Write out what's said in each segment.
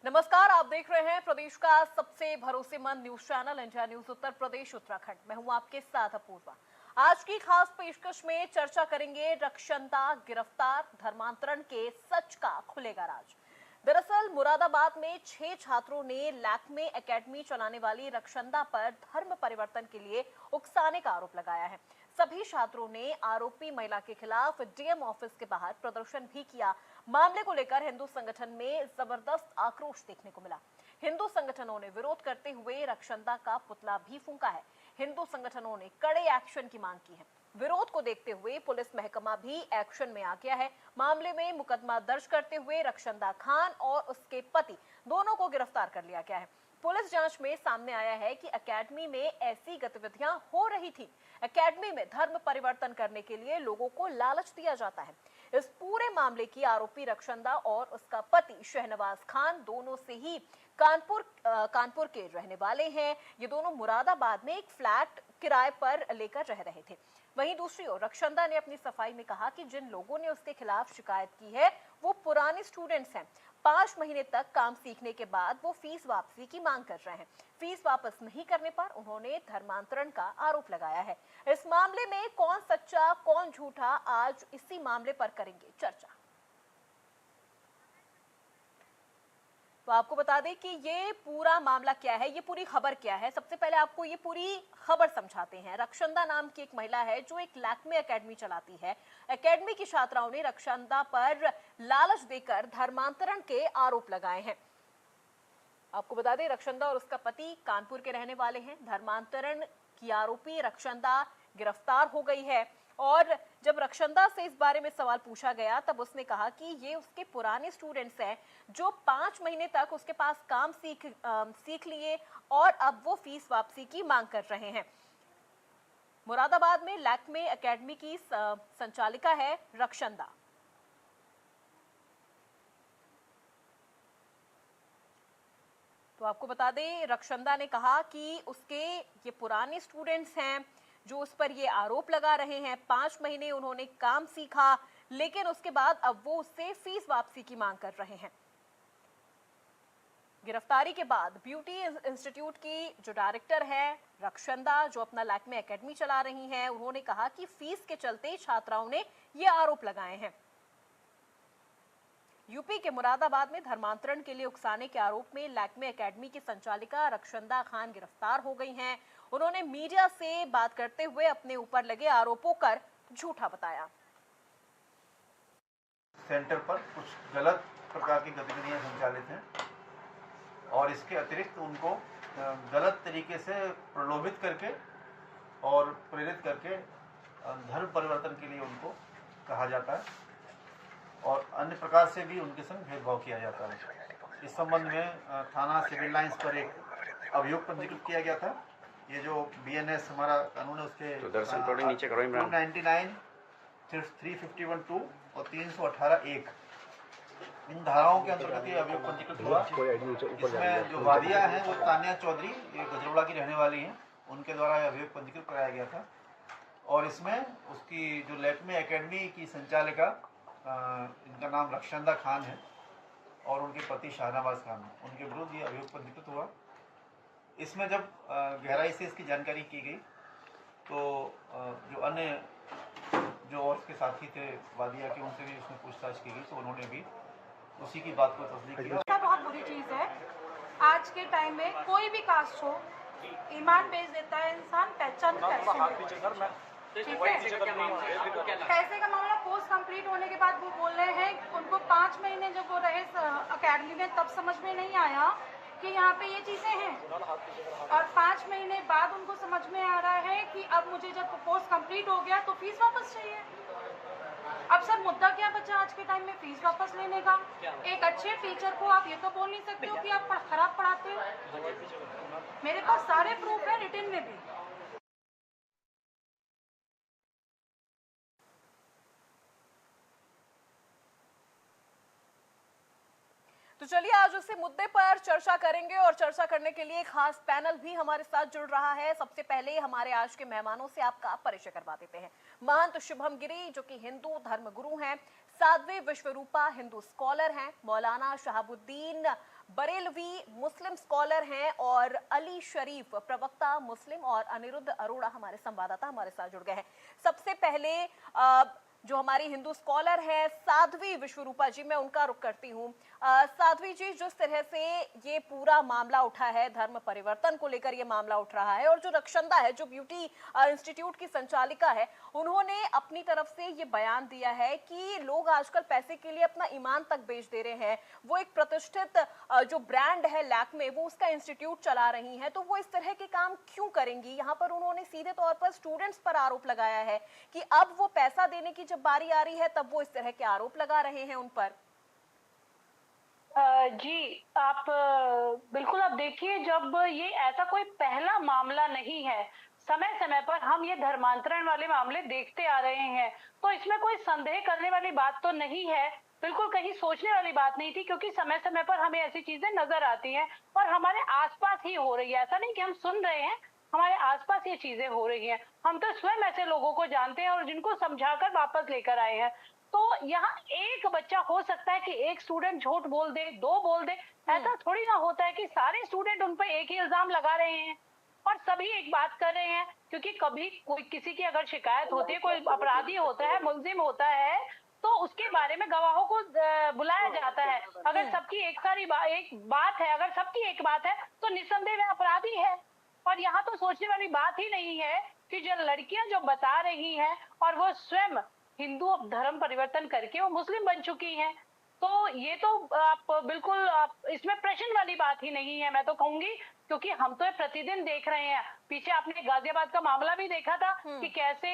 नमस्कार, आप देख रहे हैं प्रदेश का सबसे भरोसेमंद news channel India news Uttar Pradesh Uttarakhand. मैं हूं आपके साथ अपूर्वा। आज की खास पेशकश में चर्चा करेंगे रक्षंदा गिरफ्तार, धर्मांतरण के सच का खुलेगा राज। दरअसल मुरादाबाद में 6 छात्रों ने लैक्मे एकेडमी चलाने वाली रक्षंदा पर धर्म परिवर्तन के लिए उकसाने का आरोप लगाया है। सभी छात्रों ने आरोपी महिला के खिलाफ डीएम ऑफिस के बाहर प्रदर्शन भी किया। मामले को लेकर हिंदू संगठन में जबरदस्त आक्रोश देखने को मिला। हिंदू संगठनों ने विरोध करते हुए रक्षंदा का पुतला भी फूंका है। हिंदू संगठनों ने कड़े एक्शन की मांग की है। विरोध को देखते हुए पुलिस महकमा भी एक्शन में आ गया है। मामले में मुकदमा दर्ज करते हुए रक्षंदा खान और उसके पति दोनों को गिरफ्तार कर लिया गया है। पुलिस जांच में सामने आया है कि एकेडमी में ऐसी गतिविधियां हो रही थी। एकेडमी में धर्म परिवर्तन करने के लिए लोगों को लालच दिया जाता है। इस पूरे मामले की आरोपी रक्षंदा और उसका पति शहनवाज खान दोनों से ही कानपुर के रहने वाले हैं। ये दोनों मुरादाबाद में एक फ्लैट किराए पर लेकर रह रहे थे। वहीं दूसरी ओर रक्षंदा ने अपनी सफाई में कहा कि जिन लोगों ने उसके खिलाफ शिकायत की है वो पुराने स्टूडेंट्स हैं। 5 महीने तक काम सीखने के बाद वो फीस वापसी की मांग कर रहे हैं। फीस वापस नहीं करने पर उन्होंने धर्मांतरण का आरोप लगाया है। इस मामले में कौन सच्चा कौन झूठा, आज इसी मामले पर करेंगे चर्चा। तो आपको बता दें कि ये पूरा मामला क्या है, ये पूरी खबर क्या है। सबसे पहले आपको ये पूरी खबर समझाते हैं। रक्षंदा नाम की एक महिला है जो एक लैक्मे एकेडमी चलाती है। एकेडमी की छात्राओं ने रक्षंदा पर लालच देकर धर्मांतरण के आरोप लगाए हैं। आपको बता दें रक्षंदा और उसका पति कानपुर के रहने वाले हैं। धर्मांतरण की आरोपी रक्षंदा गिरफ्तार हो गई है और जब रक्षंदा से इस बारे में सवाल पूछा गया तब उसने कहा कि ये उसके पुराने स्टूडेंट्स हैं जो 5 महीने तक उसके पास काम सीख लिए और अब वो फीस वापसी की मांग कर रहे हैं। मुरादाबाद में लैक्मे एकेडमी की संचालिका है रक्षंदा। तो आपको बता दें रक्षंदा ने कहा कि उसके ये पुराने स्टूडेंट्स हैं जो उस पर ये आरोप लगा रहे हैं। 5 महीने उन्होंने काम सीखा लेकिन उसके बाद अब वो उससे फीस वापसी की मांग कर रहे हैं। गिरफ्तारी के बाद ब्यूटी इंस्टीट्यूट की जो डायरेक्टर है रक्षंदा, जो अपना लैक्मे एकेडमी चला रही हैं, उन्होंने कहा कि फीस के चलते छात्राओं ने ये आरोप लगाए हैं। यूपी के मुरादाबाद में धर्मांतरण के लिए उकसाने के आरोप में लैक्मे एकेडमी की संचालिका रक्षंदा खान गिरफ्तार हो गई हैं। उन्होंने मीडिया से बात करते हुए अपने ऊपर लगे आरोपों कर झूठा बताया। सेंटर पर कुछ गलत प्रकार की गतिविधियां संचालित हैं और इसके अतिरिक्त उनको गलत तरीके से प्रलोभित करके और प्रेरित करके धर्म परिवर्तन के लिए उनको कहा जाता है और अन्य प्रकार से भी उनके संग भेदभाव किया जाता है। इस संबंध में थाना सिविल लाइंस पर एक अभियोग पंजीकृत किया गया था। ये जो बीएनएस हमारा कानून है उसके तो दरअसल थोड़ी नीचे करो इमरान। 299, 351(2) और 318(1) इन धाराओं के अंतर्गत ये अभियोग पंजीकृत हुआ। इसमें जो वादिया है वो तानिया चौधरी, ये गजरोला की रहने वाली हैं, उनके द्वारा यह अभियोग पंजीकृत कराया गया था और इसमें उसकी जो लैक्मे एकेडमी की संचालिका, इनका नाम रक्षंदा खान है और उनके पति शहनवाज खान है, उनके विरुद्ध ये अभियोग पंजीकृत हुआ। इसमें जब गहराई से इसकी जानकारी की गई तो जो अन्य जो और उसके साथी थे वादिया के, उनसे भी उसमें पूछताछ की गई तो उन्होंने भी उसी की बात को तस्दीक किया। बहुत बुरी चीज़ है। आज के टाइम में कोई भी कास्ट हो, ईमान बेच देता है इंसान, पहचान पैसे का मामला पोस्ट कंप्लीट होने के बाद वो बोल रहे हैं उनको 5 महीने जब वो रहे अकेडमी में तब समझ में नहीं आया कि यहाँ पे ये चीज़ें हैं और 5 महीने बाद उनको समझ में आ रहा है कि अब मुझे जब कोर्स कंप्लीट हो गया तो फीस वापस चाहिए। अब सर मुद्दा क्या बचा आज के टाइम में फीस वापस लेने का? एक अच्छे टीचर को आप ये तो बोल नहीं सकते हो कि आप खराब पढ़ाते हो। मेरे पास सारे प्रूफ है रिटन में भी। तो चलिए आज उसी मुद्दे पर चर्चा करेंगे और चर्चा करने के लिए खास पैनल भी हमारे साथ जुड़ रहा है। सबसे पहले हमारे आज के मेहमानों से आपका परिचय करवा देते हैं। महंत शुभम गिरी जो कि हिंदू धर्म गुरु हैं, साध्वी विश्वरूपा हिंदू स्कॉलर हैं, मौलाना शहाबुद्दीन बरेलवी मुस्लिम स्कॉलर हैं और अली शरीफ प्रवक्ता मुस्लिम और अनिरुद्ध अरोड़ा हमारे संवाददाता हमारे साथ जुड़ गए हैं। सबसे पहले जो हमारी हिंदू स्कॉलर है साध्वी विश्वरूपा जी, मैं उनका रुख करती हूँ। साध्वी जी, जिस तरह से ये पूरा मामला उठा है, धर्म परिवर्तन को लेकर ये मामला उठ रहा है, और जो रक्षंदा है, जो ब्यूटी इंस्टीट्यूट की संचालिका है, उन्होंने अपनी तरफ से ये बयान दिया है कि लोग आजकल पैसे के लिए अपना ईमान तक बेच दे रहे हैं। वो एक प्रतिष्ठित जो ब्रांड है लैक्मे, वो उसका इंस्टीट्यूट चला रही है, तो वो इस तरह के काम क्यों करेंगी। यहाँ पर उन्होंने सीधे तौर पर स्टूडेंट्स पर आरोप लगाया है कि अब वो पैसा देने की जब बारी आ रही है तब वो इस तरह के आरोप लगा रहे हैं उन पर। जी, आप बिल्कुल आप देखिए, जब ये ऐसा कोई पहला मामला नहीं है, समय समय पर हम ये धर्मांतरण वाले मामले देखते आ रहे हैं, तो इसमें कोई संदेह करने वाली बात तो नहीं है, बिल्कुल कहीं सोचने वाली बात नहीं थी, क्योंकि समय समय पर हमें ऐसी चीजें नजर आती हैं और हमारे आसपास ही हो रही है। ऐसा नहीं कि हम सुन रहे हैं, हमारे आसपास ये चीजें हो रही हैं। हम तो स्वयं ऐसे लोगों को जानते हैं और जिनको समझाकर वापस लेकर आए हैं। तो यहाँ एक बच्चा हो सकता है कि एक स्टूडेंट झूठ बोल दे, दो बोल दे, ऐसा थोड़ी ना होता है कि सारे स्टूडेंट उन पर एक ही इल्जाम लगा रहे हैं और सभी एक बात कर रहे हैं। क्योंकि कभी कोई किसी की अगर शिकायत होती है, कोई अपराधी होता है, मुलजिम होता है, तो उसके बारे में गवाहों को बुलाया जाता है। अगर सबकी एक बात है, अगर सबकी एक बात है, तो निस्संदेह वह अपराधी है। और यहाँ तो सोचने वाली बात ही नहीं है कि जो लड़कियां जो बता रही हैं और वो स्वयं हिंदू धर्म परिवर्तन करके वो मुस्लिम बन चुकी हैं, तो ये तो आप बिल्कुल इसमें प्रश्न वाली बात ही नहीं है, मैं तो कहूंगी। क्योंकि हम तो प्रतिदिन देख रहे हैं, पीछे आपने गाजियाबाद का मामला भी देखा था कि कैसे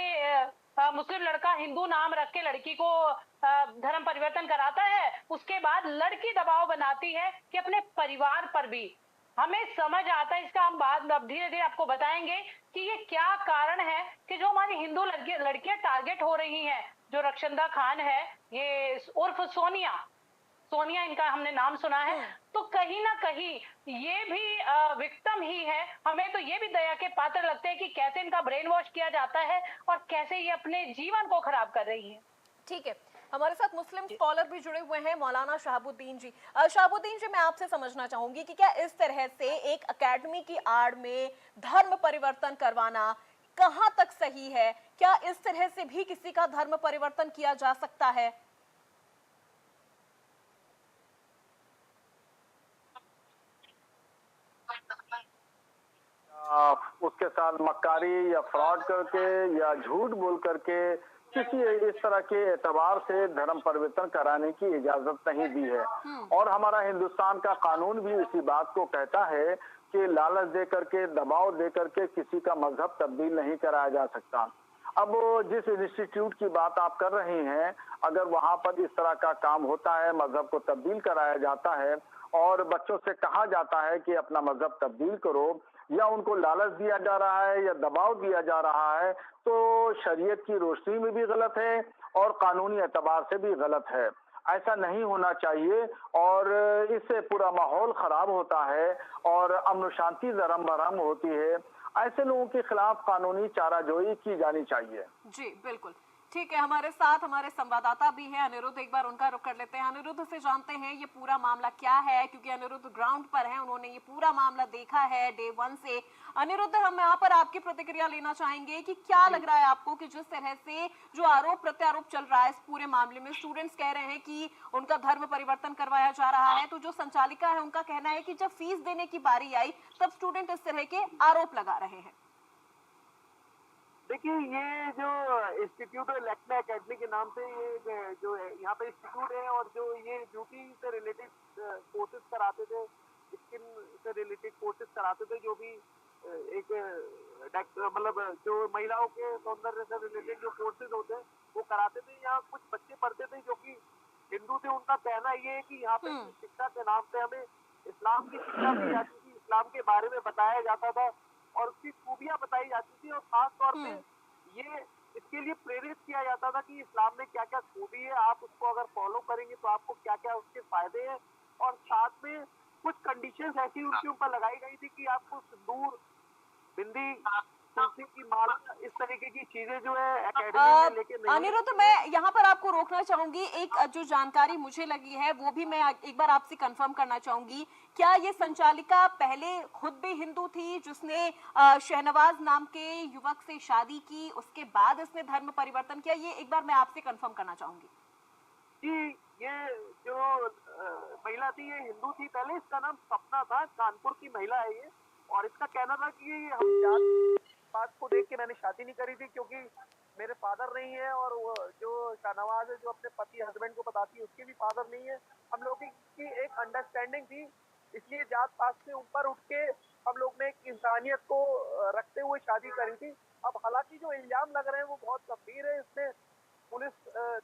मुस्लिम लड़का हिंदू नाम रख के लड़की को धर्म परिवर्तन कराता है, उसके बाद लड़की दबाव बनाती है कि अपने परिवार पर भी। हमें समझ आता है इसका, हम बाद अब धीरे धीरे आपको बताएंगे कि ये क्या कारण है कि जो हमारी हिंदू लड़कियां टारगेट हो रही हैं। जो रक्षंदा खान है, ये उर्फ सोनिया इनका हमने नाम सुना है, तो कहीं ना कहीं ये भी विक्टिम ही है। हमें तो ये भी दया के पात्र लगते हैं कि कैसे इनका ब्रेन वॉश किया जाता है और कैसे ये अपने जीवन को खराब कर रही है। ठीक है, हमारे साथ मुस्लिम स्कॉलर भी जुड़े हुए हैं, मौलाना शहाबुद्दीन जी। शहाबुद्दीन जी, मैं आपसे समझना चाहूंगी कि क्या इस तरह से एक एकेडमी की आड़ में धर्म परिवर्तन करवाना कहां तक सही है? क्या इस तरह से भी किसी का धर्म परिवर्तन किया जा सकता है? उसके साथ मक्कारी या फ्रॉड करके या झूठ बोल करके किसी इस तरह के एतबार से धर्म परिवर्तन कराने की इजाजत नहीं दी है। और हमारा हिंदुस्तान का कानून भी इसी बात को कहता है कि लालच दे करके, दबाव दे करके किसी का मजहब तब्दील नहीं कराया जा सकता। अब जिस इंस्टीट्यूट की बात आप कर रही हैं, अगर वहां पर इस तरह का काम होता है, मजहब को तब्दील कराया जाता है और बच्चों से कहा जाता है कि अपना मजहब तब्दील करो, या उनको लालच दिया जा रहा है या दबाव दिया जा रहा है, तो शरीयत की रोशनी में भी गलत है और कानूनी एतबार से भी गलत है। ऐसा नहीं होना चाहिए और इससे पूरा माहौल खराब होता है और अमन शांति दरम बरम होती है। ऐसे लोगों के खिलाफ कानूनी चाराजोई की जानी चाहिए। जी बिल्कुल, ठीक है। हमारे साथ हमारे संवाददाता भी हैं अनिरुद्ध, एक बार उनका रुख कर लेते हैं। अनिरुद्ध से जानते हैं ये पूरा मामला क्या है, क्योंकि अनिरुद्ध ग्राउंड पर हैं, उन्होंने ये पूरा मामला देखा है डे 1 से। अनिरुद्ध, हम यहाँ पर आपकी प्रतिक्रिया लेना चाहेंगे कि क्या लग रहा है आपको कि जिस तरह से जो आरोप प्रत्यारोप चल रहा है इस पूरे मामले में, स्टूडेंट्स कह रहे हैं कि उनका धर्म परिवर्तन करवाया जा रहा है, तो जो संचालिका है उनका कहना है कि जब फीस देने की बारी आई तब स्टूडेंट इस तरह के आरोप लगा रहे हैं। देखिए, ये जो इंस्टीट्यूट है लैक्मे एकेडमी के नाम से, ये जो है यहाँ पे इंस्टीट्यूट है और जो ये ब्यूटी से रिलेटेड कोर्सेज कराते थे, स्किन से रिलेटेड कोर्सेज कराते थे, जो भी एक मतलब जो महिलाओं के सौंदर्य से रिलेटेड जो कोर्सेज होते हैं वो कराते थे। यहाँ कुछ बच्चे पढ़ते थे जो कि हिंदू थे। उनका कहना ये है कि यहाँ पे शिक्षा के नाम पे हमें इस्लाम की शिक्षा दी जाती थी, इस्लाम के बारे में बताया जाता था और उसकी खूबियां बताई जाती थी, और खास तौर पे ये इसके लिए प्रेरित किया जाता था कि इस्लाम में क्या क्या खूबी है, आप उसको अगर फॉलो करेंगे तो आपको क्या क्या उसके फायदे हैं। और साथ में कुछ कंडीशंस ऐसी उनके ऊपर लगाई गई थी कि आपको सिंदूर, बिंदी तुलसी की माला, इस तरीके की चीजें जो है एकेडमी में लेके नहीं। अनिरुद्ध, मैं यहाँ पर आपको रोकना चाहूंगी। एक जो जानकारी मुझे लगी है वो भी मैं एक बार आपसे कंफर्म करना चाहूंगी। क्या ये संचालिका पहले खुद भी हिंदू थी, जिसने शहनवाज नाम के युवक से शादी की, उसके बाद इसने धर्म परिवर्तन किया? ये एक बार मैं आपसे कंफर्म करना चाहूंगी। जी, ये जो महिला थी ये हिंदू थी पहले, इसका नाम सपना था, कानपुर की महिला है ये। और इसका कहना था कि हम जात पात को देख के मैंने शादी नहीं करी थी, क्योंकि मेरे फादर नहीं है, और वो जो शाहनवाज है जो अपने पति हस्बैंड को बताती है उसके भी फादर नहीं है। हम लोग की एक अंडरस्टैंडिंग थी, इसलिए जात पात से ऊपर उठ के हम लोग ने एक इंसानियत को रखते हुए शादी करी थी। अब हालांकि जो इल्जाम लग रहे हैं वो बहुत गंभीर है। इसमें पुलिस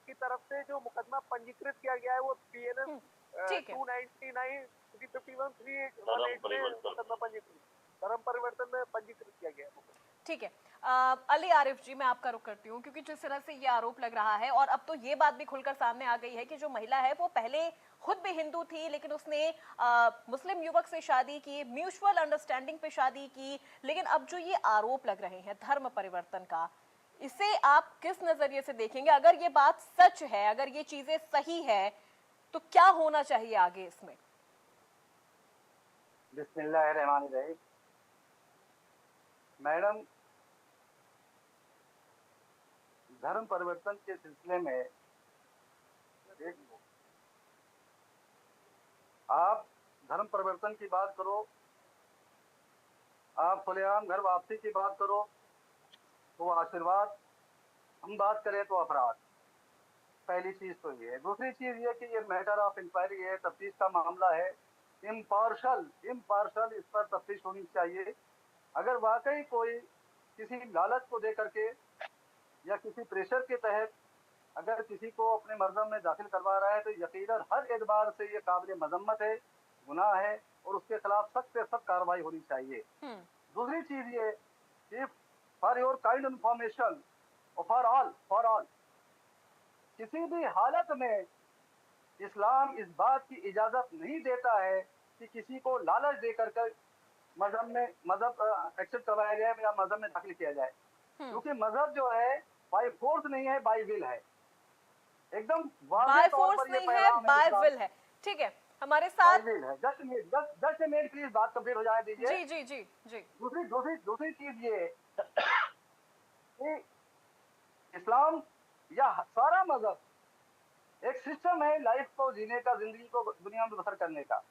की तरफ से जो मुकदमा पंजीकृत किया गया है वो PNS ठीक है। 299 351 318 में मुकदमा पंजीकृत, धर्म परिवर्तन में पंजीकृत किया गया है। ठीक है। अली आरिफ जी, मैं आपका रुख करती हूँ, क्योंकि जिस तरह से ये आरोप लग रहा है और अब तो ये बात भी खुलकर सामने आ गई है कि जो महिला है वो पहले खुद भी हिंदू थी, लेकिन उसने मुस्लिम युवक से शादी की, म्यूचुअल अंडरस्टैंडिंग पे शादी की। लेकिन अब जो ये आरोप लग रहे हैं धर्म परिवर्तन का, इसे आप किस नजरिए से देखेंगे? अगर ये बात सच है, अगर ये चीजें सही है, तो क्या होना चाहिए आगे इसमें? बिस्मिल्लाहिर्रहमानिर्रहीम। मैडम, धर्म परिवर्तन के सिलसिले में आप धर्म परिवर्तन की बात करो, आप खुलेआम घर वापसी की बात करो तो आशीर्वाद, हम बात करें तो अपराध। पहली चीज तो ये है। दूसरी चीज ये कि ये मैटर ऑफ इंक्वायरी है, तफ्तीश का मामला है, इम्पार्शल इस पर तफ्तीश होनी चाहिए। अगर वाकई कोई किसी लालच को दे करके या किसी प्रेशर के तहत अगर किसी को अपने मजहब में दाखिल करवा रहा है तो यकीनन हर एतबार से ये काबिल मजम्मत है, गुनाह है, और उसके खिलाफ सख्त से सख्त कार्रवाई होनी चाहिए। दूसरी चीज ये कि फॉर योर काइंड इंफॉर्मेशन और फॉर ऑल किसी भी हालत में इस्लाम इस बात की इजाजत नहीं देता है कि किसी को लालच देकर कर मजहब एक्सेप्ट करवाया जाए या मजहब में दाखिल किया जाए, क्योंकि मजहब जो है बाय फोर्स नहीं है, बाय विल है। एकदम बाय फोर्स नहीं है, बाय विल है। ठीक है, हमारे साथ जस्ट मिनट प्लीज, बात कंप्लीट हो जाए दीजिए। जी जी जी जी। दूसरी चीज ये कि इस्लाम या सारा मजहब एक सिस्टम है लाइफ को जीने का, जिंदगी को दुनिया में बसर करने का,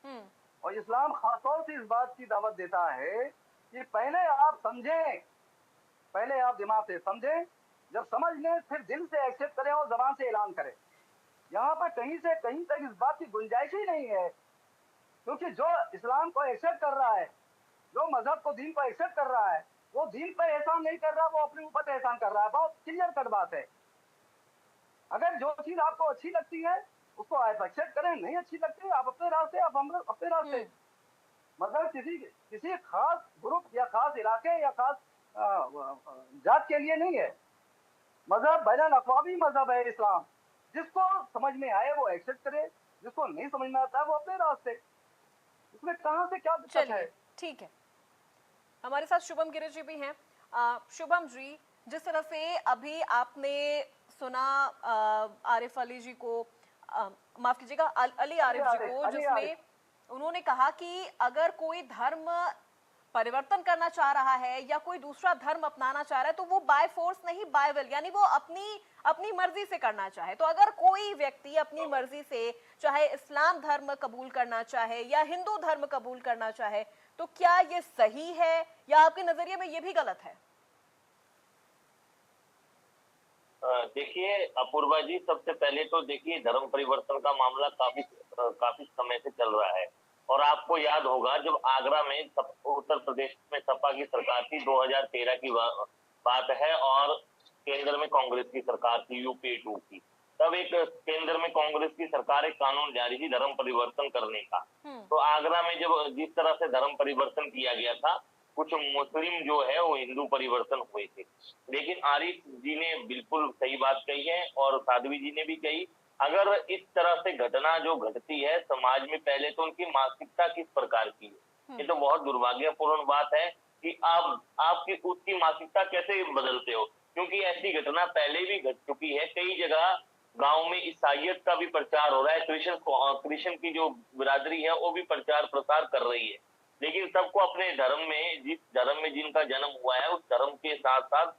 और इस्लाम खासतौर से इस बात की दावत देता है कि पहले आप समझें, पहले आप दिमाग से समझें, जब समझ लें फिर दिल से एक्सेप्ट करें और जबान से ऐलान करें। यहाँ पर कहीं से कहीं तक इस बात की गुंजाइश ही नहीं है, क्योंकि जो इस्लाम को एक्सेप्ट कर रहा है, जो मजहब को, दीन को एक्सेप्ट कर रहा है, वो दीन पर एहसान नहीं कर रहा, वो अपने ऊपर एहसान कर रहा है। बहुत क्लियर कट बात है। अगर जो चीज आपको अच्छी लगती है उसको आप एक्सेप्ट करें, नहीं अच्छी लगती आप अपने रास्ते, आप हम अपने रास्ते। मतलब किसी खास ग्रुप या खास इलाके या खास जात के लिए नहीं है। मजहब बैनुल अक़वामी मजहब है इस्लाम। जिसको समझ में आए वो एक्सेप्ट करे, जिसको नहीं समझ में आता है वो अपने रास्ते। इसमें कहां से क्या दिक्कत है? ठीक है, हमारे साथ शुभम गिरी जी भी हैं। शुभम जी, जिस तरह से अभी आपने सुना आरिफ अली जी को, माफ कीजिएगा अली आरिफ जी को, जिसमें उन्होंने कहा कि अगर कोई धर्म परिवर्तन करना चाह रहा है या कोई दूसरा धर्म अपनाना चाह रहा है तो वो बाय फोर्स नहीं, बाय विल, यानी वो अपनी मर्जी से करना चाहे। तो अगर कोई व्यक्ति अपनी मर्जी से चाहे इस्लाम धर्म कबूल करना चाहे या हिंदू धर्म कबूल करना चाहे, तो क्या ये सही है या आपके नजरिए में ये भी गलत है? देखिए अपूर्वा जी, सबसे पहले तो देखिए धर्म परिवर्तन का मामला काफी समय से चल रहा है, और आपको याद होगा जब आगरा में उत्तर प्रदेश में सपा की सरकार थी, 2013 की बात है, और केंद्र में कांग्रेस की सरकार थी, UPA 2 की। तब एक केंद्र में कांग्रेस की सरकार एक कानून जारी की धर्म परिवर्तन करने का। तो आगरा में जब जिस तरह से धर्म परिवर्तन किया गया था, कुछ मुस्लिम जो है वो हिंदू परिवर्तन हुए थे। लेकिन आरिफ जी ने बिल्कुल सही बात कही है और साध्वी जी ने भी कही, अगर इस तरह से घटना जो घटती है समाज में, पहले तो उनकी मानसिकता किस प्रकार की है। ये तो बहुत दुर्भाग्यपूर्ण बात है कि आपकी उसकी मानसिकता कैसे बदलते हो, क्योंकि ऐसी घटना पहले भी घट चुकी है। कई जगह गांव में ईसाइयत का भी प्रचार हो रहा है, क्रिश्चियन की जो बिरादरी है वो भी प्रचार प्रसार कर रही है, लेकिन सबको अपने धर्म में, जिस धर्म में जिनका जन्म हुआ है उस धर्म के साथ साथ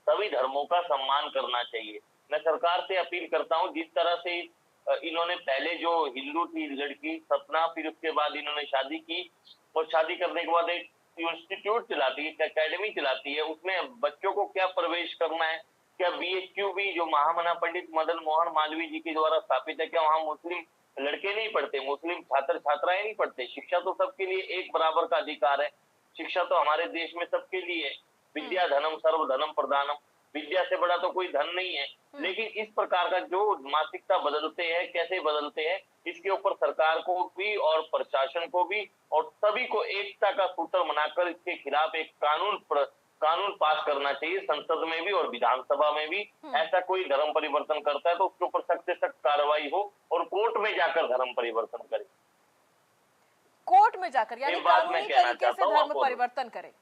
सभी धर्मों का सम्मान करना चाहिए। मैं सरकार से अपील करता हूं, जिस तरह से इन्होंने पहले जो हिंदू थी लड़की सपना, फिर उसके बाद इन्होंने शादी की और शादी करने के बाद एक इंस्टीट्यूट चलाती है, एकेडमी चलाती है, उसमें बच्चों को क्या प्रवेश करना है, क्या BHQB जो महामना पंडित मदन मोहन मालवीय जी के द्वारा स्थापित है, क्या वहाँ मुस्लिम लड़के नहीं पढ़ते, मुस्लिम छात्र छात्राएं नहीं पढ़ते? शिक्षा तो सबके लिए एक बराबर का अधिकार है, शिक्षा तो हमारे देश में सबके लिए है। विद्या धनम सर्व धनम प्रदानम, विद्या से बड़ा तो कोई धन नहीं है। लेकिन इस प्रकार का जो मानसिकता बदलते हैं, कैसे बदलते हैं, इसके ऊपर सरकार को भी और प्रशासन को भी और सभी को एकता का सूत्र बनाकर इसके खिलाफ एक कानून पास करना चाहिए, संसद में भी और विधानसभा में भी। ऐसा कोई धर्म परिवर्तन करता है तो उसके ऊपर सख्त से सख्त कार्रवाई हो और कोर्ट में जाकर धर्म परिवर्तन करे। कोर्ट में जाकर, यानी ये बात कानूनी मैं कहना तरीके से चाहता हूं धर्म आपको। परिवर्तन करे,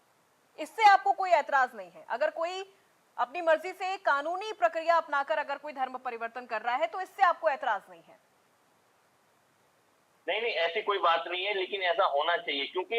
इससे आपको कोई ऐतराज नहीं है? अगर कोई अपनी मर्जी से कानूनी प्रक्रिया अपनाकर अगर कोई धर्म परिवर्तन कर रहा है तो इससे आपको ऐतराज नहीं है? नहीं, ऐसी कोई बात नहीं है, लेकिन ऐसा होना चाहिए, क्योंकि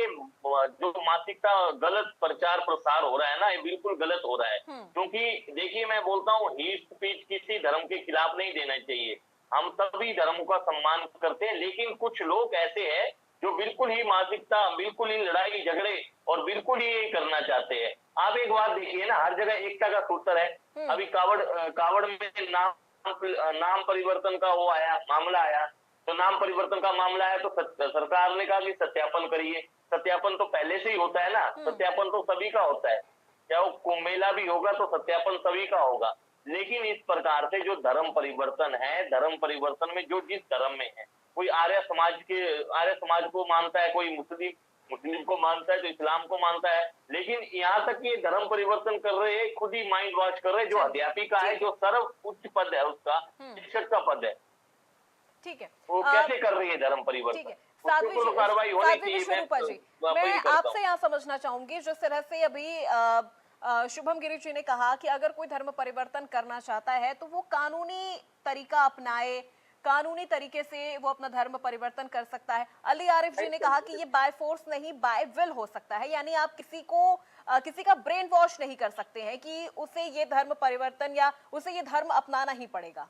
जो मानसिकता गलत प्रचार प्रसार हो रहा है ना, ये बिल्कुल गलत हो रहा है। क्योंकि देखिए, मैं बोलता हूँ हीट स्पीच किसी धर्म के खिलाफ नहीं देना चाहिए, हम सभी धर्मों का सम्मान करते हैं, लेकिन कुछ लोग ऐसे हैं जो बिल्कुल ही मानसिकता, बिल्कुल ही लड़ाई झगड़े और बिल्कुल ही करना चाहते हैं। आप एक बात देखिए ना, हर जगह एकता का सूत्र है। अभी कावड़ में नाम परिवर्तन का वो आया, मामला आया, तो नाम परिवर्तन का मामला है तो सरकार ने कहा कि सत्यापन करिए। सत्यापन तो पहले से ही होता है ना, सत्यापन तो सभी का होता है, चाहे वो कुंभ मेला भी होगा तो सत्यापन सभी का होगा। लेकिन इस प्रकार से जो धर्म परिवर्तन है, धर्म परिवर्तन में जो जिस धर्म में है, कोई आर्य समाज को मानता है, कोई मुस्लिम को मानता है, तो इस्लाम को मानता है, लेकिन यहाँ तक ये धर्म परिवर्तन कर रहे हैं, खुद ही माइंड वॉश कर रहे हैं। जो अध्यापिका है, जो सर्व उच्च पद है उसका, शिक्षक का पद है, ठीक है, वो कैसे कर रही है धर्म परिवर्तन? ठीक है। साध्वी विश्वरूपा जी, मैं आपसे यहाँ समझना चाहूंगी, जिस तरह से अभी शुभम गिरी जी ने कहा कि अगर कोई धर्म परिवर्तन करना चाहता है तो वो कानूनी तरीका अपनाए, कानूनी तरीके से वो अपना धर्म परिवर्तन कर सकता है। अली आरिफ जी ने कहा कि ये बाय फोर्स नहीं, बाय विल हो सकता है, यानी आप किसी का ब्रेन वॉश नहीं कर सकते हैं कि उसे ये धर्म परिवर्तन या उसे ये धर्म अपनाना ही पड़ेगा।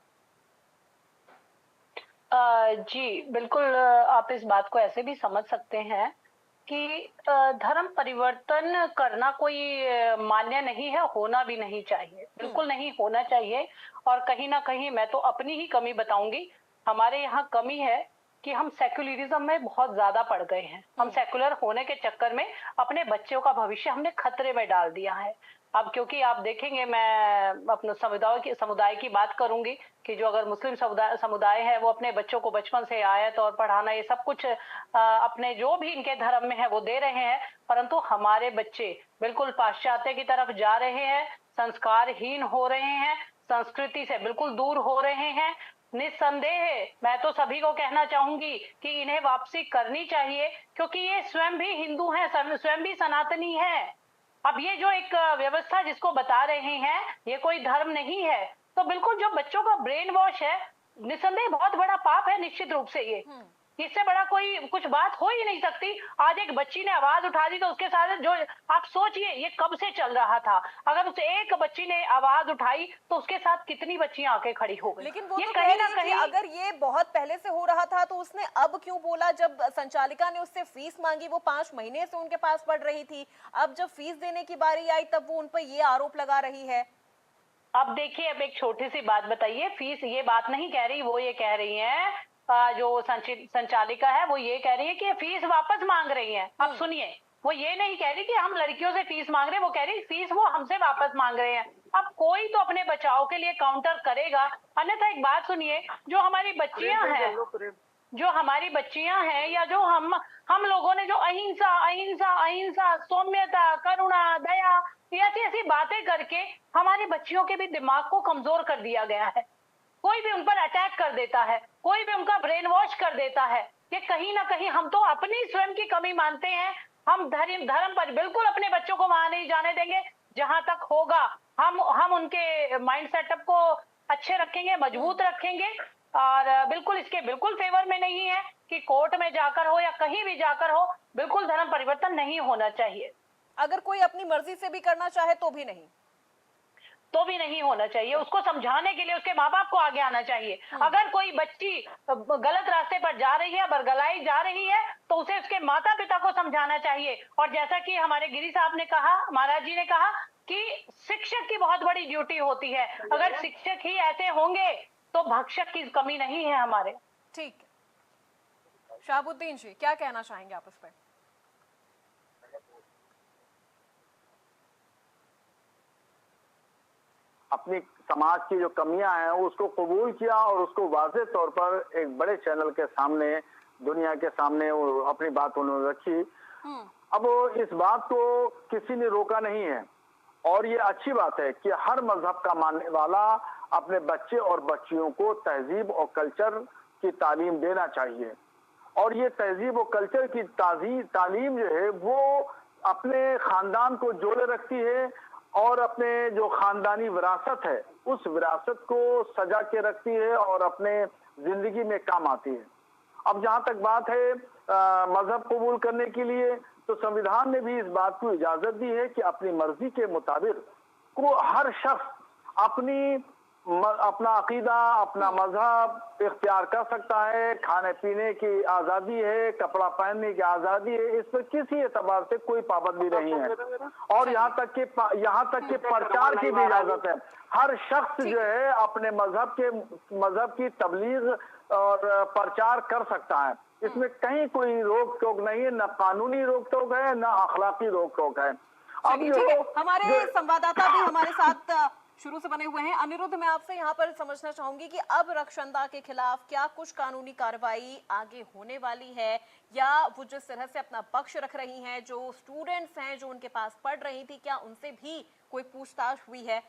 जी बिल्कुल, आप इस बात को ऐसे भी समझ सकते हैं कि धर्म परिवर्तन करना कोई मान्य नहीं है, होना भी नहीं चाहिए, बिल्कुल नहीं होना चाहिए। और कहीं ना कहीं मैं तो अपनी ही कमी बताऊंगी, हमारे यहाँ कमी है कि हम सेक्युलरिज्म में बहुत ज्यादा पड़ गए हैं। हम सेक्युलर होने के चक्कर में अपने बच्चों का भविष्य हमने खतरे में डाल दिया है। अब क्योंकि आप देखेंगे, मैं अपने समुदाय की बात करूंगी कि जो अगर मुस्लिम समुदाय है वो अपने बच्चों को बचपन से आयत और पढ़ाना ये सब कुछ अपने जो भी इनके धर्म में है वो दे रहे हैं, परंतु हमारे बच्चे बिल्कुल पाश्चात्य की तरफ जा रहे हैं, संस्कारहीन हो रहे हैं, संस्कृति से बिल्कुल दूर हो रहे हैं। निस्संदेह मैं तो सभी को कहना चाहूंगी कि इन्हें वापसी करनी चाहिए, क्योंकि ये स्वयं भी हिंदू हैं, स्वयं भी सनातनी हैं। अब ये जो एक व्यवस्था जिसको बता रहे हैं ये कोई धर्म नहीं है, तो बिल्कुल जो बच्चों का ब्रेन वॉश है, निस्संदेह बहुत बड़ा पाप है निश्चित रूप से। ये इससे बड़ा कोई कुछ बात हो ही नहीं सकती। आज एक बच्ची ने आवाज उठा दी तो उसके साथ जो आप सोचिए ये कब से चल रहा था, अगर उस एक बच्ची ने आवाज उठाई तो उसके साथ कितनी बच्चियां आके खड़ी हो गई। लेकिन वो तो कहीं ना कहीं अगर ये बहुत पहले से हो रहा था तो उसने अब क्यों बोला? जब संचालिका ने उससे फीस मांगी, वो 5 महीने से उनके पास पढ़ रही थी, अब जब फीस देने की बारी आई तब वो उन पर ये आरोप लगा रही है। अब देखिए, अब एक छोटी सी बात बताइए, फीस ये बात नहीं कह रही, वो ये कह रही है, जो संचालिका है वो ये कह रही है कि फीस वापस मांग रही है। अब सुनिए, वो ये नहीं कह रही कि हम लड़कियों से फीस मांग रहे हैं, वो कह रही फीस वो हमसे वापस मांग रहे हैं। अब कोई तो अपने बचाव के लिए काउंटर करेगा, अन्यथा एक बात सुनिए, जो हमारी बच्चियां हैं या जो हम लोगों ने जो अहिंसा, सौम्यता, करुणा, दया, ऐसी ऐसी बातें करके हमारी बच्चियों के भी दिमाग को कमजोर कर दिया गया है। कोई भी उन पर अटैक कर देता है, कोई भी उनका ब्रेन वॉश कर देता है। ये कहीं ना कहीं हम तो अपनी स्वयं की कमी मानते हैं, हम धर्म पर बिल्कुल अपने बच्चों को वहां नहीं जाने देंगे। जहां तक होगा हम उनके माइंड सेटअप को अच्छे रखेंगे, मजबूत रखेंगे, और बिल्कुल इसके बिल्कुल फेवर में नहीं है कि कोर्ट में जाकर हो या कहीं भी जाकर हो, बिल्कुल धर्म परिवर्तन नहीं होना चाहिए। अगर कोई अपनी मर्जी से भी करना चाहे तो भी नहीं होना चाहिए। उसको समझाने के लिए उसके माँ बाप को आगे आना चाहिए। अगर कोई बच्ची गलत रास्ते पर जा रही है, बरगलाई जा रही है, तो उसे उसके माता पिता को समझाना चाहिए। और जैसा कि हमारे गिरी साहब ने कहा, महाराज जी ने कहा कि शिक्षक की बहुत बड़ी ड्यूटी होती है। अगर शिक्षक ही ऐसे होंगे तो भक्षक की कमी नहीं है हमारे। ठीक है, शहाबुद्दीन जी क्या कहना चाहेंगे आप इस पर? अपनी समाज की जो कमियां हैं उसको कबूल किया और उसको वाज़ेह तौर पर एक बड़े चैनल के सामने, दुनिया के सामने अपनी बात उन्होंने रखी। अब इस बात को किसी ने रोका नहीं है और ये अच्छी बात है कि हर मजहब का मानने वाला अपने बच्चे और बच्चियों को तहजीब और कल्चर की तालीम देना चाहिए। और ये तहजीब और कल्चर की तालीम जो है वो अपने खानदान को जोड़े रखती है और अपने जो खानदानी विरासत है उस विरासत को सजा के रखती है और अपने जिंदगी में काम आती है। अब जहां तक बात है मजहब कबूल करने के लिए, तो संविधान ने भी इस बात को इजाजत दी है कि अपनी मर्जी के मुताबिक को हर शख्स अपना अकीदा, अपना मजहब इख्तियार कर सकता है। खाने पीने की आज़ादी है, कपड़ा पहनने की आज़ादी है, इस पर किसी एतबार से कोई पाबंदी नहीं है। और यहाँ तक कि प्रचार की भी इजाजत है। हर शख्स जो है अपने मजहब की तबलीग और प्रचार कर सकता है। इसमें कहीं कोई रोक टोक नहीं है, न कानूनी रोक टोक है, न अखलाकी रोक टोक है। अब हमारे संवाददाता भी हमारे साथ शुरू से बने हुए हैं। अनिरुद्ध, मैं आपसे यहाँ पर समझना चाहूंगी कि अब रक्षंदा के खिलाफ क्या कुछ कानूनी कार्रवाई आगे होने वाली है, या वो जिस तरह से अपना पक्ष रख रही हैं, जो स्टूडेंट्स हैं जो उनके पास पढ़ रही थी, क्या उनसे भी कोई पूछताछ हुई है?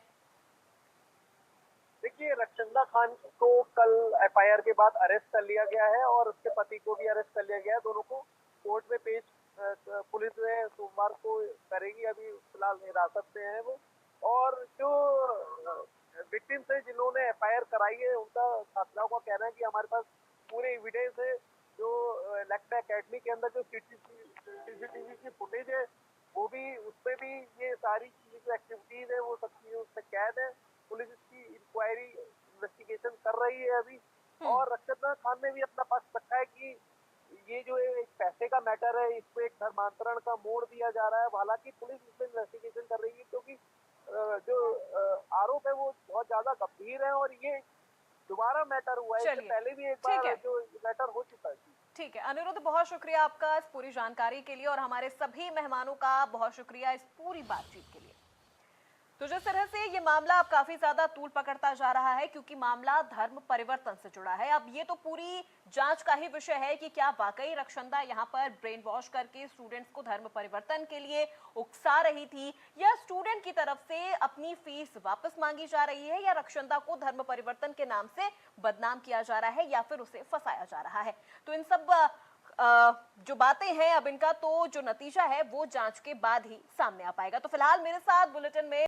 देखिए, रक्षंदा खान को कल एफआईआर के बाद अरेस्ट कर लिया गया है और उसके पति को भी अरेस्ट कर लिया गया है। दोनों को कोर्ट में पेश पुलिस में सोमवार को करेगी। अभी फिलहाल हिरासत में है वो। और जो विक्टिम्स है जिन्होंने एफआईआर कराई है, उनका छात्राओं का कहना है कि हमारे पास पूरे एविडेंस है। जो लखनऊ एकेडमी के अंदर जो सीसीटीवी की फुटेज है वो भी, उसमें भी ये सारी चीजें जो एक्टिविटीज है वो सब चीजें उसमें कैद है। पुलिस इसकी इंक्वायरी इन्वेस्टिगेशन कर रही है अभी। और रक्षंदा खान ने भी अपना पक्ष रखा है कि ये जो एक पैसे का मैटर है, इसको एक धर्मांतरण का मोड़ दिया जा रहा है। हालांकि पुलिस इसमें इन्वेस्टिगेशन कर रही है क्योंकि जो आरोप है वो बहुत ज्यादा गंभीर है और ये दोबारा मैटर हुआ है। इससे पहले भी एक बार जो मैटर हो चुका है। ठीक है अनिरुद्ध, बहुत शुक्रिया आपका इस पूरी जानकारी के लिए और हमारे सभी मेहमानों का बहुत शुक्रिया इस पूरी बातचीत के लिए। तो जिस तरह से ये मामला अब काफी ज्यादा तूल पकड़ता जा रहा है, क्योंकि मामला धर्म परिवर्तन से जुड़ा है। अब ये तो पूरी जांच का ही विषय है कि क्या वाकई रक्षंदा यहाँ पर ब्रेन वॉश करके स्टूडेंट्स को धर्म परिवर्तन के लिए उकसा रही थी, या स्टूडेंट की तरफ से अपनी फीस वापस मांगी जा रही है, या रक्षंदा को धर्म परिवर्तन के नाम से बदनाम किया जा रहा है, या फिर उसे फंसाया जा रहा है। तो इन सब जो बातें हैं, अब इनका तो जो नतीजा है वो जांच के बाद ही सामने आ पाएगा। तो फिलहाल मेरे साथ बुलेटिन में